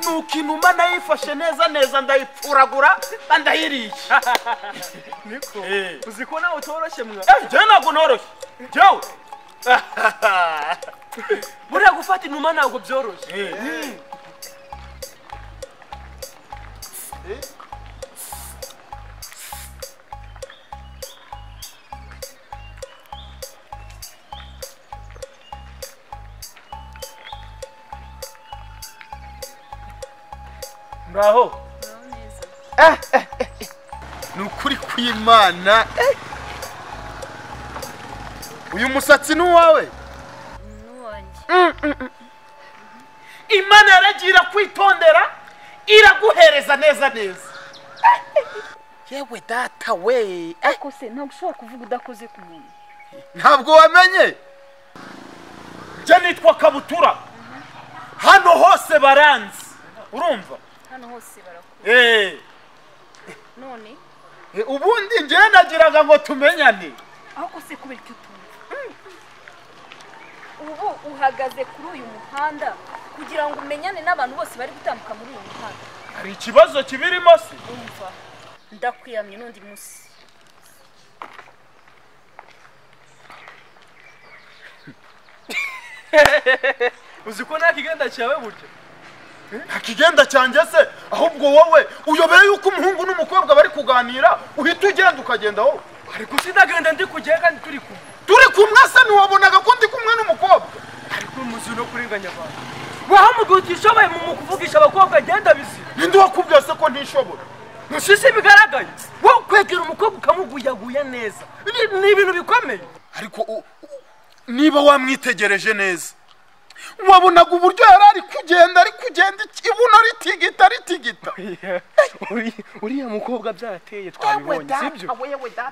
nuko inuma nayifashe neza neza ndayipfuragura ndayiriye. Niko uzi ko nawe utoroshye mwa. Je ntabwo noroshye jewe. Buriya gufata inuma ntabwo byoroshye. Ngaho nukuri kw'Imana. Uyu musatsi ni wawe? Imana yaragira kwitondera iraguhereza neza neza. Yewe data we. Ariko se ntabwo ushobora kuvuga udakoze ku muntu. Ntabwo wamenye? Je nitwa Kabutura. Hano hose baranzi. Urumva? Hano hose barakora. None Ubundi nje nagiraga ngo tumenyane. Ariko se kubera icyo utumva. Ubu uhagaze kuri uyu muhanda kugira ngo umenyane n'abantu bose bari gutambuka muri uyu muhanda. Hari ikibazo kibirimo se? Umva ndakwiyamye n'undi munsi. Uzi ko nakigenda cyawe buryo. Akigenda cyanjye se ahubwo wowe uyobeye yuko umuhungu n'umukobwa bari kuganira uhita ugenda ukagenda wowe. Ariko sinagenda ndi kujye kandi turi kumwe. Turi kumwe se ntiwabonaga ko ndi kumwe n'umukobwa? Ariko muzi no kurenganya abantu. Wahamugutishoboye mu kuvugisha abakobwa genda bizi. Ninde wakubwiye se ko ntishobora? Musisi bigaragaye. Wo kwegera umukobwa ukamuguyaguya neza. Ni ibintu bikomeye. Ariko niba wamwitegereje neza wabonaga uburyo yari ari kugenda ibuno ritigita. Uriya mukobwa byarateye twabibonye sibyo?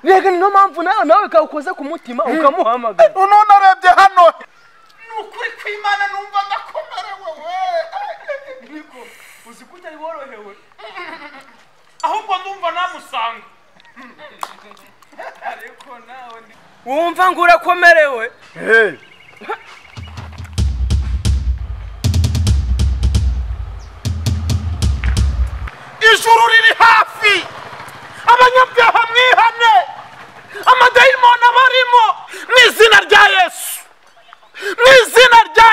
Nega ni no mpamvu nawe kawukoze ku mutima ukamuhamagara. None arebye hano. Nukuri kw'Imana numva ndakomerewe we. Niko uzi ko utari worohewe. Ahubwo ndumva namusanga. Ariko nawe wumva ngo urakomerewe. Ijuru riri hafi. Abanyabyaha mwihane. Amadayimoni abarimo mu izina rya Yesu. Mu izina rya